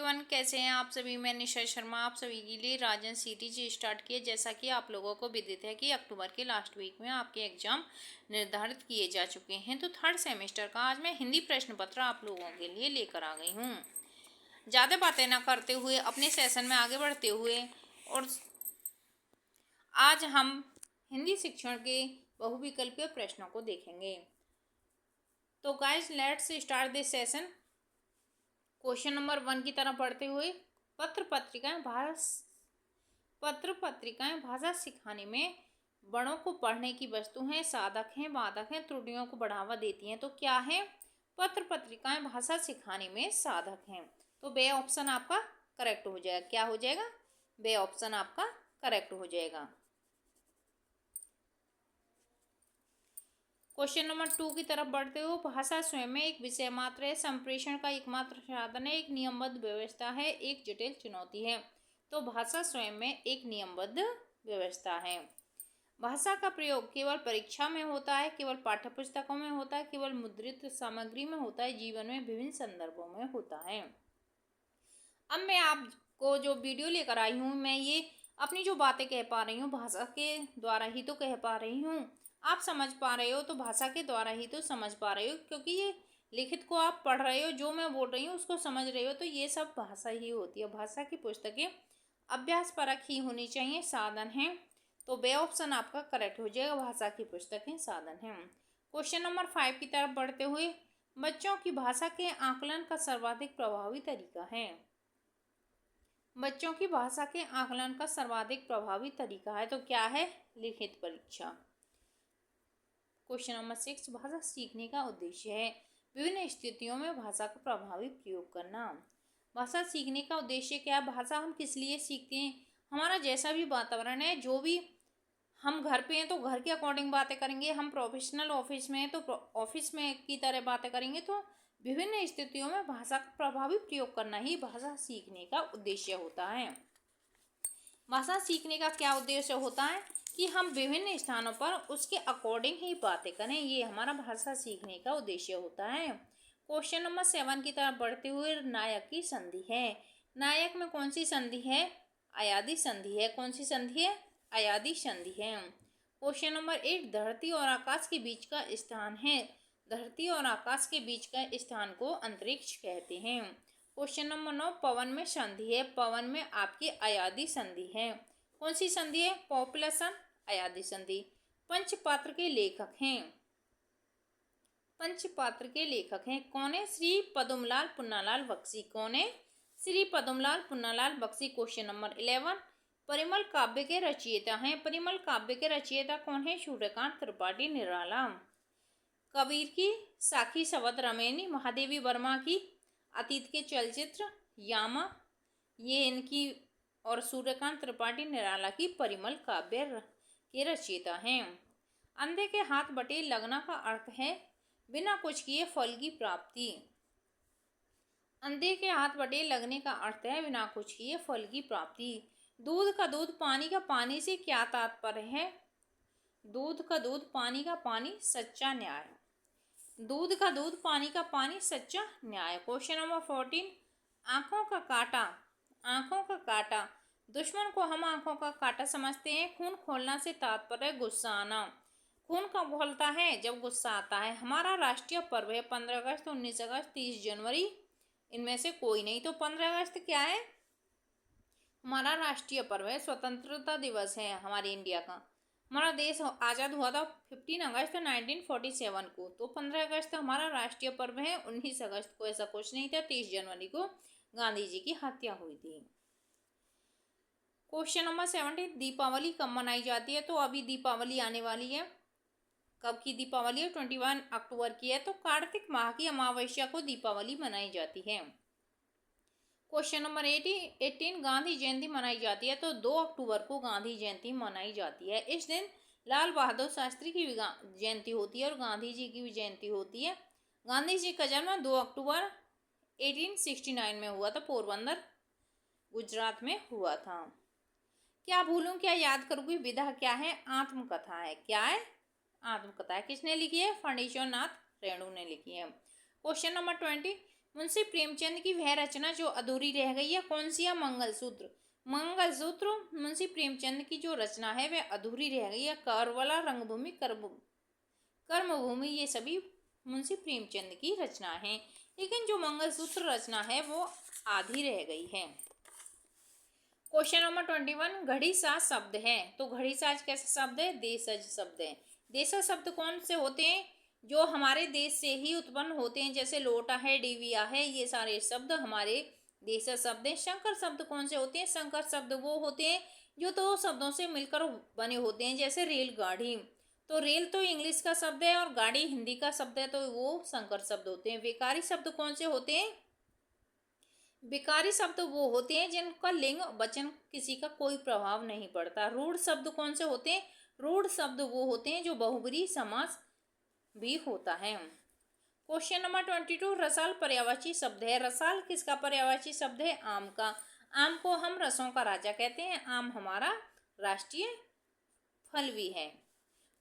Everyone, कैसे हैं आप सभी। मैं निशा शर्मा आप सभी के लिए राजन सीरीज स्टार्ट किए। जैसा कि आप लोगों को विदित है कि अक्टूबर के लास्ट वीक में आपके एग्जाम निर्धारित किए जा चुके हैं, तो थर्ड सेमेस्टर का आज मैं हिंदी प्रश्न पत्र आप लोगों के लिए लेकर आ गई हूँ। ज़्यादा बातें ना करते हुए अपने सेशन में आगे बढ़ते हुए, और आज हम हिंदी शिक्षण के बहुविकल्पीय प्रश्नों को देखेंगे। तो guys, let's start this session. Question number 1 की तरफ बढ़ते हुए, पत्र पत्रिकाएं भाषा सिखाने में बड़ों को पढ़ने की वस्तु हैं, साधक हैं, बाधक हैं, त्रुटियों को बढ़ावा देती हैं। तो क्या है? पत्र पत्रिकाएं भाषा सिखाने में साधक हैं। तो बे ऑप्शन आपका करेक्ट हो जाएगा। क्या हो जाएगा? बे ऑप्शन आपका करेक्ट हो जाएगा। क्वेश्चन नंबर 2 की तरफ बढ़ते हो, भाषा स्वयं में एक विषय मात्र है, संप्रेषण का एकमात्र साधन है, एक नियमबद्ध व्यवस्था है, एक जटिल चुनौती है। तो भाषा स्वयं में एक नियमबद्ध व्यवस्था है। भाषा का प्रयोग केवल परीक्षा में होता है, केवल पाठ्य पुस्तकों में होता है, केवल मुद्रित सामग्री में होता है, जीवन में विभिन्न संदर्भों में होता है। अब मैं आपको जो वीडियो लेकर आई हूँ, मैं ये अपनी जो बातें कह पा रही हूँ भाषा के द्वारा ही तो कह पा रही हूँ। आप समझ पा रहे हो तो भाषा के द्वारा ही तो समझ पा रहे हो, क्योंकि ये लिखित को आप पढ़ रहे हो, जो मैं बोल रही हूँ उसको समझ रहे हो, तो ये सब भाषा ही होती है। भाषा की पुस्तकें अभ्यास परक ही होनी चाहिए, साधन है। तो बे ऑप्शन आपका करेक्ट हो जाएगा, भाषा की पुस्तकें साधन है। क्वेश्चन नंबर 5 की तरफ बढ़ते हुए, बच्चों की भाषा के आकलन का सर्वाधिक प्रभावी तरीका है। बच्चों की भाषा के आकलन का सर्वाधिक प्रभावी तरीका है। तो क्या है? लिखित परीक्षा। क्वेश्चन नंबर 6, भाषा सीखने का उद्देश्य है, विभिन्न स्थितियों में भाषा का प्रभावी प्रयोग करना। भाषा सीखने का उद्देश्य क्या है? भाषा हम किस लिए सीखते हैं? हमारा जैसा भी वातावरण है, जो भी हम घर पे हैं तो घर के अकॉर्डिंग बातें करेंगे, हम प्रोफेशनल ऑफिस में हैं तो ऑफिस में की तरह बातें करेंगे। तो विभिन्न स्थितियों में भाषा का प्रभावी प्रयोग करना ही भाषा सीखने का उद्देश्य होता है। भाषा सीखने का क्या उद्देश्य होता है कि हम विभिन्न स्थानों पर उसके अकॉर्डिंग ही बातें करें, ये हमारा भाषा सीखने का उद्देश्य होता है। क्वेश्चन नंबर 7 की तरफ बढ़ते हुए, नायक की संधि है। नायक में कौन सी संधि है? अयादी संधि है। कौन सी संधि है? अयादी संधि है। क्वेश्चन नंबर 8, धरती और आकाश के बीच का स्थान है। धरती और आकाश के बीच का स्थान को अंतरिक्ष कहते हैं। क्वेश्चन नंबर 9, पवन में संधि है। पवन में आपकी अयादी संधि है। कौन सी संधि है? पॉपुलेशन, अयादी संधि। पंचपात्र के लेखक हैं। पंचपात्र के लेखक हैं कौन है? श्री पद्मलाल पुन्नालाल बख्शी। कौन है? श्री पद्मलाल पुन्नालाल बख्शी। क्वेश्चन नंबर 11, परिमल काव्य के रचयिता हैं। परिमल काव्य के रचयिता कौन है? सूर्यकांत त्रिपाठी निराला। कबीर की साखी शबद रमेनी, महादेवी वर्मा की अतीत के चलचित्र यामा, ये इनकी, और सूर्यकांत त्रिपाठी निराला की परिमल काव्य के रचयिता हैं। अंधे के हाथ बटे लगना का अर्थ है बिना कुछ किए फल की प्राप्ति। अंधे के हाथ बटे लगने का अर्थ है बिना कुछ किए फल की प्राप्ति। दूध का दूध, पानी का पानी से क्या तात्पर्य है? दूध का दूध, पानी का पानी, सच्चा न्याय। दूध का दूध, पानी का पानी, सच्चा न्याय। क्वेश्चन नंबर 14, आंखों का काटा। आंखों का काटा, दुश्मन को हम आंखों का काटा समझते हैं। खून खोलना से तात्पर्य गुस्सा आना। खून कब खोलता है? जब गुस्सा आता है। हमारा राष्ट्रीय पर्व है 15 अगस्त, 19 अगस्त, 30 जनवरी, इनमें से कोई नहीं। तो 15 अगस्त क्या है? हमारा राष्ट्रीय पर्व है, स्वतंत्रता दिवस है हमारे इंडिया का। हमारा देश आज़ाद हुआ था 15 अगस्त 1947 को। तो 15 अगस्त हमारा राष्ट्रीय पर्व है। 19 अगस्त को ऐसा कुछ नहीं था। 30 जनवरी को गांधी जी की हत्या हुई थी। क्वेश्चन नंबर 17, दीपावली कब मनाई जाती है? तो अभी दीपावली आने वाली है। कब की दीपावली है? 21 अक्टूबर की है। तो कार्तिक माह की अमावस्या को दीपावली मनाई जाती है। क्वेश्चन नंबर 18, गांधी जयंती मनाई जाती है। तो 2 अक्टूबर को गांधी जयंती मनाई जाती है। इस दिन लाल बहादुर शास्त्री की भी जयंती होती है और गांधी जी की भी जयंती होती है। गांधी जी का जन्म 2 अक्टूबर 1869 में हुआ था, पोरबंदर गुजरात में हुआ था। क्या भूलूं क्या याद करूंगी विधा क्या है? आत्मकथा है। क्या है? आत्मकथा है। किसने लिखी है? फणीश्वर नाथ रेणु ने लिखी है। क्वेश्चन नंबर 20, मुंशी प्रेमचंद की वह रचना जो अधूरी रह गई है कौन सी है? मंगलसूत्र। मंगलसूत्र मुंशी प्रेमचंद की जो रचना है वह अधूरी रह गई है। करबला, रंगभूमि, कर्मभूमि ये सभी मुंशी प्रेमचंद की रचना है, लेकिन जो मंगलसूत्र रचना है वो आधी रह गई है। क्वेश्चन नंबर 21, घड़ी साज शब्द है। तो घड़ी साज कैसा शब्द है? देशज शब्द है। देशज शब्द कौन से होते हैं? जो हमारे देश से ही उत्पन्न होते हैं, जैसे लोटा है, डिबिया है, ये सारे शब्द हमारे देशज शब्द हैं। संकर शब्द कौन से होते हैं? संकर शब्द वो होते हैं जो दो शब्दों से मिलकर बने होते हैं, जैसे रेलगाड़ी। तो रेल तो इंग्लिश का शब्द है और गाड़ी हिंदी का शब्द है, तो वो संकर शब्द होते हैं। विकारी शब्द कौन से होते हैं? विकारी शब्द वो होते हैं जिनका लिंग वचन किसी का कोई प्रभाव नहीं पड़ता। रूढ़ शब्द कौन से होते हैं? रूढ़ शब्द वो होते हैं जो बहुब्रीहि समास भी होता है। क्वेश्चन नंबर 22, रसाल पर्यायवाची शब्द है। रसाल किसका पर्यायवाची शब्द है? आम का। आम को हम रसों का राजा कहते हैं। आम हमारा राष्ट्रीय फल भी है।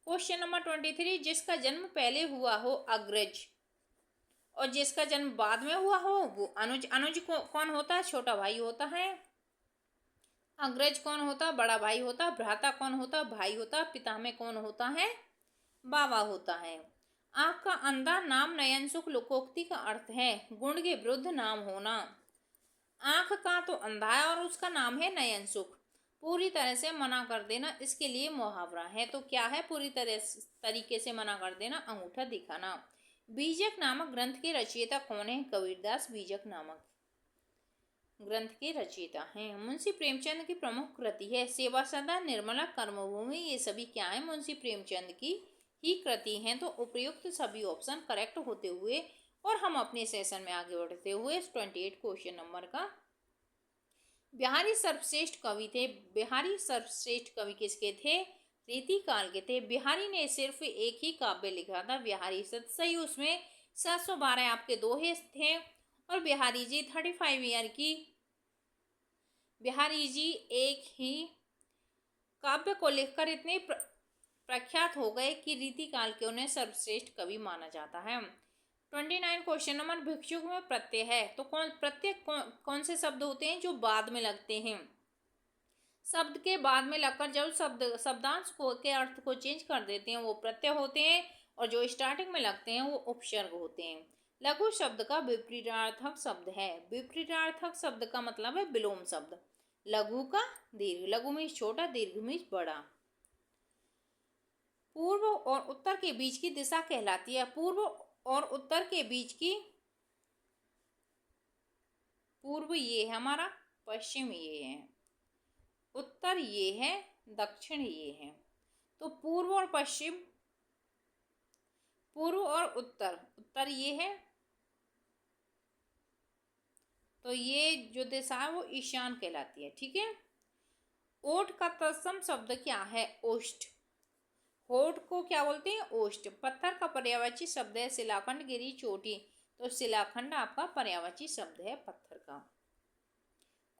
क्वेश्चन नंबर 23, जिसका जन्म पहले हुआ हो अग्रज और जिसका जन्म बाद में हुआ हो वो अनुज। अनुज कौन होता है? छोटा भाई होता है। अग्रज कौन होता? बड़ा भाई होता। भ्राता कौन होता? भाई होता। पिता में कौन होता है? बाबा होता है। आँख का अंधा नाम नयन सुख लोकोक्ति का अर्थ है गुण के विरुद्ध नाम होना। आँख का तो अंधा है और उसका नाम है नयन सुख। पूरी तरह से मना कर देना इसके लिए मुहावरा है। तो क्या है पूरी तरीके से मना कर देना? अंगूठा दिखाना। बीजक नामक ग्रंथ के रचयिता कौन है? कबीरदास बीजक नामक ग्रंथ के रचयिता हैं। मुंशी प्रेमचंद की प्रमुख कृति है सेवा सदा, निर्मला, कर्मभूमि। ये सभी क्या है? मुंशी प्रेमचंद की ही कृति हैं। तो उपयुक्त सभी ऑप्शन करेक्ट होते हुए और हम अपने सेशन में आगे बढ़ते हुए 28 क्वेश्चन नंबर का, बिहारी सर्वश्रेष्ठ कवि थे। बिहारी सर्वश्रेष्ठ कवि किसके थे? रीति काल के थे। बिहारी ने सिर्फ एक ही काव्य लिखा था, बिहारी सतसई। उसमें 712 आपके दोहे थे और बिहारी जी 35 ईयर की बिहारी जी एक ही काव्य को लिखकर इतने प्रख्यात हो गए कि रीति काल के उन्हें सर्वश्रेष्ठ कवि माना जाता है। 29 क्वेश्चन नंबर, भिक्षुक में प्रत्यय है। तो प्रत्यय कौन से शब्द होते हैं? जो बाद में लगते हैं। शब्द के बाद में लगकर जब शब्दांश के अर्थ को चेंज कर देते हैं वो प्रत्यय होते हैं, और जो स्टार्टिंग में लगते हैं वो उपसर्ग होते हैं। लघु शब्द का विपरीतार्थक शब्द है। विपरीतार्थक शब्द का मतलब है विलोम शब्द। लघु का दीर्घ, लघु में छोटा, दीर्घ में बड़ा। पूर्व और उत्तर के बीच की दिशा कहलाती है। पूर्व और उत्तर के बीच की, पूर्व ये है हमारा, पश्चिम ये है, उत्तर ये है, दक्षिण ये है। तो पूर्व और पश्चिम, पूर्व और उत्तर, उत्तर ये है, तो ये जो दिशा है वो ईशान कहलाती है। ठीक है। ओठ का तत्सम शब्द क्या है? ओष्ठ। होठ को क्या बोलते हैं? ओष्ठ। पत्थर का पर्यायवाची शब्द है शिलाखंड, गिरी, चोटी। तो शिलाखंड आपका पर्यायवाची शब्द है पत्थर का।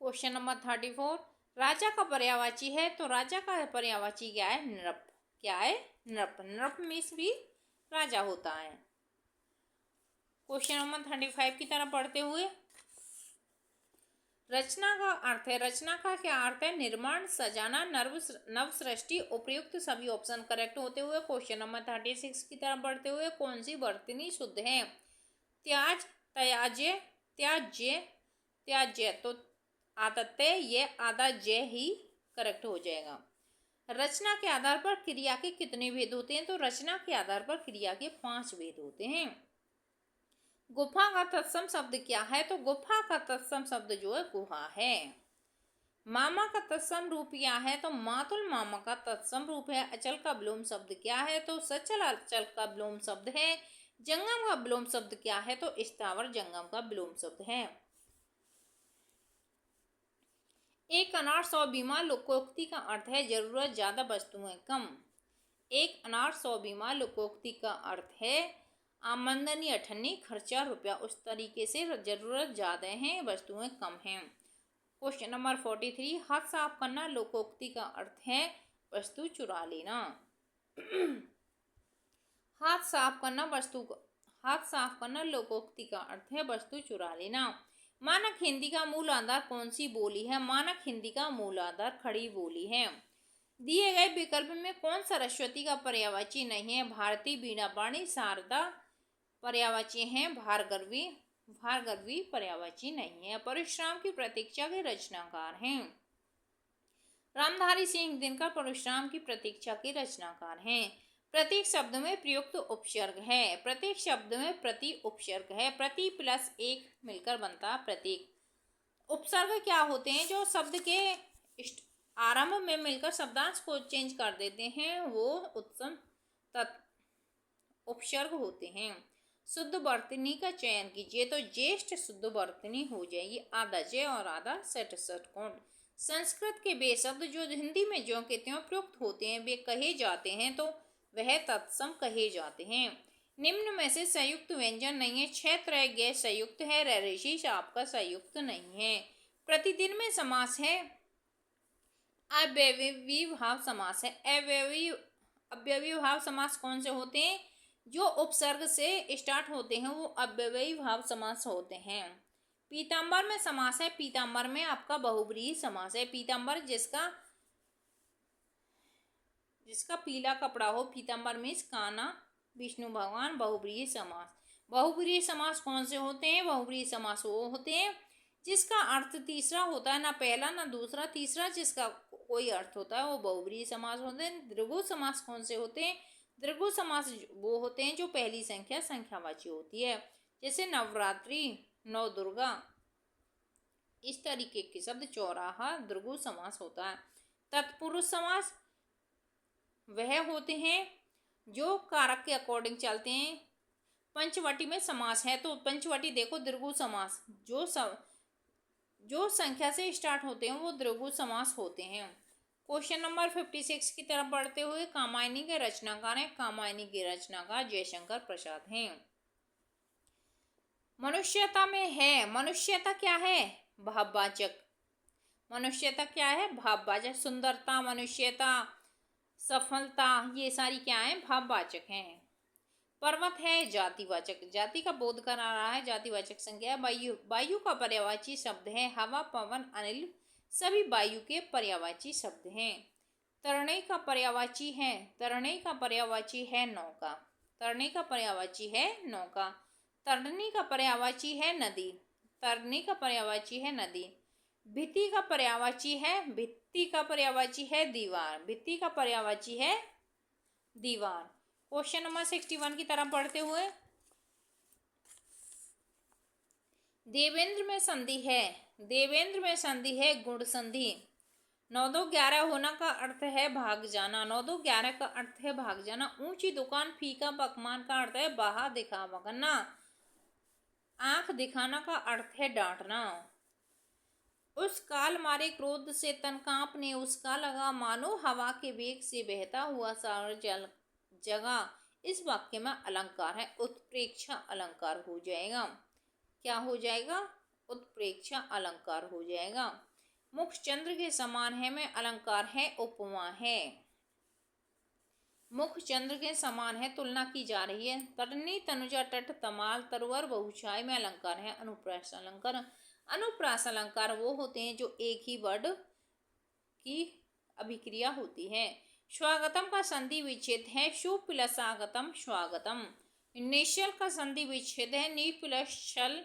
क्वेश्चन नंबर 34, राजा का पर्यायवाची है। तो राजा का पर्यायवाची क्या है? नृप। क्या है? नृप। नृप मीन्स भी राजा होता है। क्वेश्चन नंबर 35 की तरफ पढ़ते हुए, रचना का अर्थ है। रचना का क्या अर्थ है? निर्माण, सजाना, नव सृष्टि। उपयुक्त सभी ऑप्शन करेक्ट होते हुए क्वेश्चन नंबर 36 की तरफ बढ़ते हुए, कौन सी वर्तनी शुद्ध है? त्याज, त्याज्य, त्याज्य, त्याज्य। तो आदत्य, ये आदा जय ही करेक्ट हो जाएगा। रचना के आधार पर क्रिया के कितने भेद होते हैं? तो रचना के आधार पर क्रिया के 5 भेद होते हैं। गुफा का तत्सम शब्द क्या है? तो गुफा का तत्सम शब्द जो है गुहा है। मामा का तत्सम रूप क्या है? तो मातुल मामा का तत्सम रूप है। अचल का विलोम शब्द क्या है? तो सचल अचल का विलोम शब्द है। जंगम का विलोम शब्द क्या है? तो स्थावर जंगम का विलोम शब्द है। एक अनार 100 बीमा लोकोक्ति का अर्थ है जरूरत ज्यादा वस्तुएं कम। एक अनार 100 बीमा लोकोक्ति का अर्थ है आमदनी 98, खर्चा रुपया। उस तरीके से जरूरत ज्यादा है, वस्तुएं कम हैं। क्वेश्चन नंबर 43, हाथ साफ करना लोकोक्ति का अर्थ है वस्तु चुरा लेना। हाथ साफ करना हाथ साफ करना लोकोक्ति का अर्थ है वस्तु चुरा लेना। मानक हिंदी का मूल आधार कौन सी बोली है? मानक हिंदी का मूल आधार खड़ी बोली है। दिए गए विकल्प में कौन सरस्वती का पर्यायवाची नहीं है? भारती, वीणा वाणी, शारदा पर्यायवाची हैं, भार्गवी पर्यायवाची नहीं है। परशुराम की प्रतीक्षा के रचनाकार हैं। रामधारी सिंह दिनकर परशुराम की प्रतीक्षा के रचनाकार हैं। प्रत्येक शब्द में प्रयुक्त उपसर्ग है। प्रत्येक शब्द में प्रति उपसर्ग है। प्रति प्लस एक मिलकर बनता प्रतीक। उपसर्ग क्या होते हैं? जो शब्द के आरंभ में मिलकर शब्दांश को चेंज कर देते हैं वो उत्तम उपसर्ग होते हैं। शुद्ध वर्तनी का चयन कीजिए तो ज्येष्ठ शुद्ध वर्तनी हो जाएगी। आधा जय और आधा षट्कोण। संस्कृत के वे शब्द जो हिंदी में ज्यों के त्यों प्रयुक्त होते हैं वे कहे जाते हैं तो वह तत्सम कहे जाते हैं। निम्न में से संयुक्त व्यंजन नहीं है। क्षेत्र गैर संयुक्त है। ऋषि आपका संयुक्त नहीं है। प्रतिदिन में समास है। अव्ययी भाव समास है। अव्ययी भाव समास कौन से होते हैं? जो उपसर्ग से स्टार्ट होते हैं वो अव्ययी भाव समास होते हैं। पीताम्बर में समास है। पीताम्बर में आपका बहुब्रीहि समास है। पीताम्बर जिसका पीला कपड़ा हो, पीताम्बर मीन्स काना विष्णु भगवान। बहुब्रीहि समास। बहुब्रीहि समास कौन से होते हैं? बहुब्रीहि समास वो होते हैं जिसका अर्थ तीसरा होता है, ना पहला ना दूसरा, तीसरा जिसका कोई अर्थ होता है वो बहुब्रीहि समास होते हैं। द्विगु समास कौन से होते हैं? द्विगु समास वो होते हैं जो पहली संख्या संख्यावाची होती है, जैसे नवरात्रि, नौ दुर्गा, इस तरीके के शब्द चौराहा द्विगु समास होता है। तत्पुरुष समास वह होते हैं जो कारक के अकॉर्डिंग चलते हैं। पंचवटी में समास है तो पंचवटी देखो द्विगु समास जो संख्या से स्टार्ट होते हैं वो द्विगु समास होते हैं। क्वेश्चन नंबर 56 की तरफ बढ़ते हुए कामायनी के रचनाकार हैं। कामायनी के रचनाकार जयशंकर प्रसाद हैं। मनुष्यता में है। मनुष्यता क्या है? भाववाचक। मनुष्यता क्या है? भाववाचक। सुंदरता, मनुष्यता, सफलता, ये सारी क्या है? भाववाचक हैं। पर्वत है जातिवाचक। जाति का बोध करा रहा है। जातिवाचक संज्ञा। वायु, वायु का पर्यायवाची शब्द है। हवा, पवन, अनिल सभी वायु के पर्यायवाची शब्द हैं। तरणे का पर्यायवाची है। तरणे का पर्यायवाची है नौका। तरणे का पर्यायवाची है नौका। तरनी का पर्यायवाची है नदी। तरनी का पर्यायवाची है नदी। भित्ति का पर्यायवाची है। भित्ति का पर्यायवाची है दीवार। भित्ति का पर्यायवाची है दीवार। क्वेश्चन नंबर 61 की तरफ बढ़ते हुए देवेंद्र में संधि है। देवेंद्र में संधि है गुण संधि। 9 2 11 होना का अर्थ है भाग जाना। 9 2 11 का अर्थ है भाग जाना। ऊंची दुकान, फीका पकवान का अर्थ है बाहर दिखावा करना। आंख दिखाना का अर्थ है डांटना। उस काल मारे क्रोध से तन कांपने उसका लगा, मानो हवा के वेग से बहता हुआ सागर जल जगह। इस वाक्य में अलंकार है। उत्प्रेक्षा अलंकार हो जाएगा। क्या हो जाएगा? उत्प्रेक्षा अलंकार हो जाएगा। मुख चंद्र के समान है में अलंकार है उपमा है। मुख चंद्र के समान है तुलना की जा रही है। तरनी, तनुजा, तट, तमाल, तरवर, बहुछाय में अलंकार है अनुप्रास अलंकार। अनुप्रास अलंकार वो होते हैं जो एक ही वर्ड की अभिक्रिया होती है। स्वागतम का संधि विच्छेद है शु प्लस आगतम स्वागतम। निश्चल का संधि विच्छेद है नी प्लस छल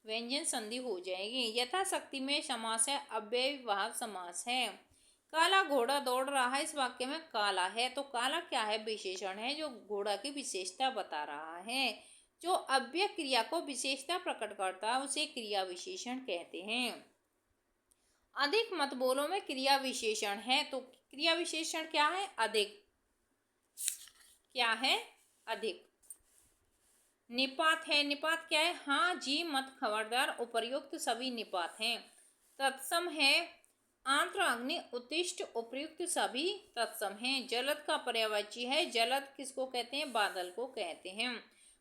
व्यंजन संधि हो जाएगी। यथाशक्ति में समास है अव्ययी भाव समास है। काला घोड़ा दौड़ रहा है। इस वाक्य में काला है तो काला क्या है? विशेषण है जो घोड़ा की विशेषता बता रहा है। जो अव्यय क्रिया को विशेषता प्रकट करता है उसे क्रिया विशेषण कहते हैं। अधिक मत बोलो में क्रिया विशेषण है तो क्रिया विशेषण क्या है? अधिक। क्या है? अधिक। निपात है। निपात क्या है? हाँ जी मत खबरदार। उपर्युक्त सभी निपात हैं। तत्सम है। आंत्र, अग्नि, उत्तिष्ठ उपर्युक्त सभी तत्सम हैं। जलद का पर्यायवाची है। जलद किसको कहते हैं? बादल को कहते हैं।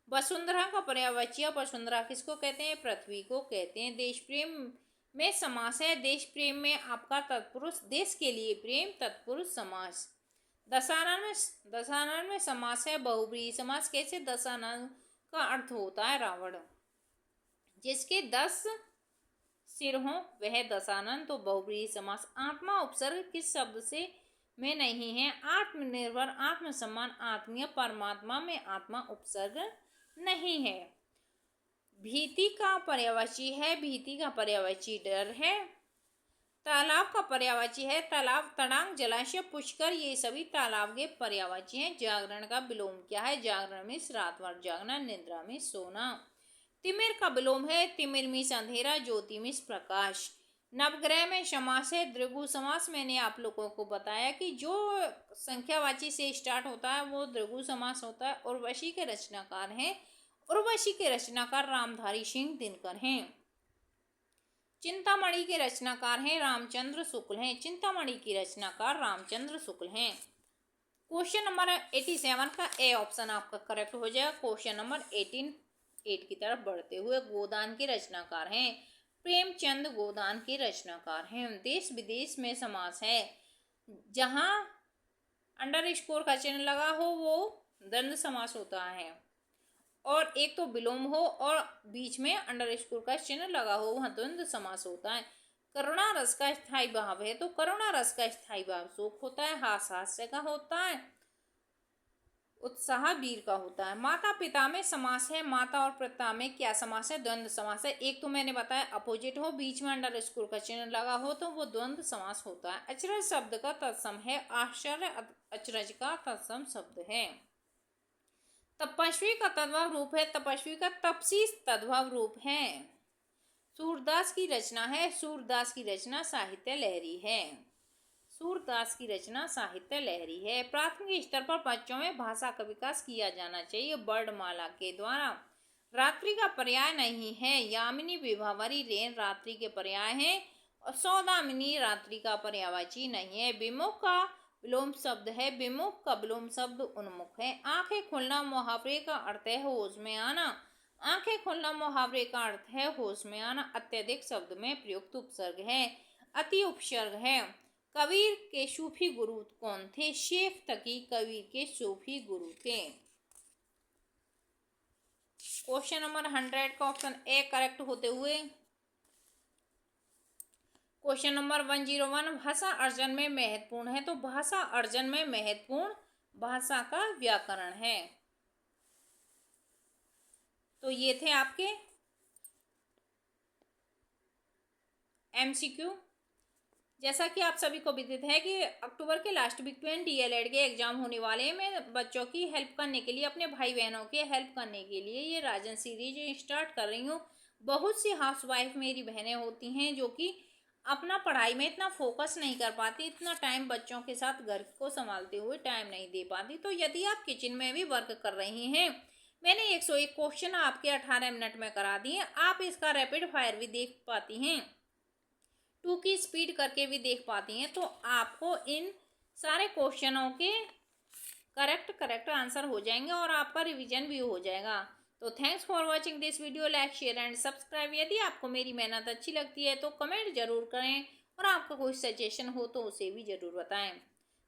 वसुंधरा का पर्यायवाची वसुंधरा किसको कहते हैं? पृथ्वी को कहते हैं। देश प्रेम में समास है। देश प्रेम में आपका तत्पुरुष, देश के लिए प्रेम, तत्पुरुष समास। दशानन में समास है बहुब्रीहि समास। कैसे? दशानन का अर्थ होता है रावण। जिसके 10 सिर हों वह दशानन। तो बहुव्रीहि समास। आत्मा उपसर्ग किस शब्द से में नहीं है? आत्मनिर्भर, आत्मसम्मान, आत्मीय, परमात्मा में आत्मा उपसर्ग नहीं है। भीति का पर्यायवाची है, भीति का पर्यायवाची डर है। तालाब का पर्यायवाची है तालाब, तड़ांग, जलाशय, पुष्कर, ये सभी तालाब के पर्यायवाची हैं। जागरण का विलोम क्या है? जागरण में रात भर जागना, निद्रा में सोना। तिमिर का विलोम है तिमिर मीन्स अंधेरा, ज्योति मीन्स प्रकाश। नवग्रह में समास है द्विगु समास। मैंने आप लोगों को बताया कि जो संख्यावाची से स्टार्ट होता है वो द्विगु समास होता है। उर्वशी के रचनाकार हैं, उर्वशी के रचनाकार रामधारी सिंह दिनकर हैं। चिंतामणि के रचनाकार हैं रामचंद्र शुक्ल हैं, चिंतामणि की रचनाकार रामचंद्र शुक्ल हैं। क्वेश्चन नंबर 87 का ए ऑप्शन आपका करेक्ट हो जाएगा। क्वेश्चन नंबर 8 की तरफ बढ़ते हुए, गोदान के रचनाकार हैं प्रेमचंद, गोदान के रचनाकार हैं। देश विदेश में समास है जहां अंडर स्कोर का चिन्ह लगा हो वो द्वंद्व समास होता है, और एक तो विलोम हो और बीच में अंडर स्कोर का चिन्ह लगा हो वह द्वंद्व समास होता है। करुणा रस का स्थायी भाव है तो करुणा रस का स्थायी भाव शोक होता है। हास्य का होता है, उत्साह वीर का होता है। माता पिता में समास है, माता और पिता में क्या समास है? द्वंद्व समास है। एक तो मैंने बताया अपोजिट हो, बीच में अंडर स्कोर का चिन्ह लगा हो तो वो द्वंद्व समास होता है। अचरज शब्द का तत्सम है, आश्चर्य अचरज का तत्सम शब्द है। तपस्वी का तद्भव रूप है, तपस्वी का तपसी तद्भव रूप है। सूरदास की रचना है, सूरदास की रचना साहित्य लहरी है, सूरदास की रचना साहित्य लहरी है। प्राथमिक स्तर पर बच्चों में भाषा का विकास किया जाना चाहिए वर्णमाला के द्वारा। रात्रि का पर्याय नहीं है, यामिनी विभावरी रेन रात्रि के पर्याय हैं, और सौदामिनी रात्रि का पर्यायवाची नहीं है। विमुख का विलोम शब्द है, विमुख का विलोम शब्द उन्मुख है। आंखें खुलना मुहावरे का अर्थ है होश में आना, आंखें खुलना मुहावरे का अर्थ है होश में आना। अत्यधिक शब्द में प्रयुक्त उपसर्ग है, अति उपसर्ग है। कबीर के सूफी गुरु कौन थे? शेख तकी कबीर के सूफी गुरु थे। क्वेश्चन नंबर 100 का ऑप्शन ए करेक्ट होते हुए क्वेश्चन नंबर 101 भाषा अर्जन में महत्वपूर्ण है। तो भाषा अर्जन में महत्वपूर्ण भाषा का व्याकरण है। तो ये थे आपके MCQ। जैसा कि आप सभी को विदित है कि अक्टूबर के लास्ट वीक में DLED के एग्जाम होने वाले हैं। मैं बच्चों की हेल्प करने के लिए, अपने भाई बहनों के हेल्प करने के लिए ये राजन सीरीज स्टार्ट कर रही हूँ। बहुत सी हाउसवाइफ मेरी बहनें होती हैं जो कि अपना पढ़ाई में इतना फोकस नहीं कर पाती, इतना टाइम बच्चों के साथ घर को संभालते हुए टाइम नहीं दे पाती। तो यदि आप किचन में भी वर्क कर रही हैं, मैंने 101 क्वेश्चन आपके 18 मिनट में करा दिए। आप इसका रैपिड फायर भी देख पाती हैं, 2 की स्पीड करके भी देख पाती हैं। तो आपको इन सारे क्वेश्चनों के करेक्ट आंसर हो जाएंगे और आपका रिवीजन भी हो जाएगा। तो thanks for watching this video. Like, share and subscribe. यदि आपको मेरी मेहनत अच्छी लगती है तो कमेंट जरूर करें, और आपका कोई सजेशन हो तो उसे भी जरूर बताएं।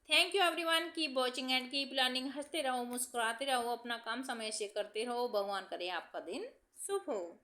Thank you everyone, keep watching and keep learning. हंसते रहो, मुस्कुराते रहो, अपना काम समय से करते रहो। भगवान करे आपका दिन शुभ हो।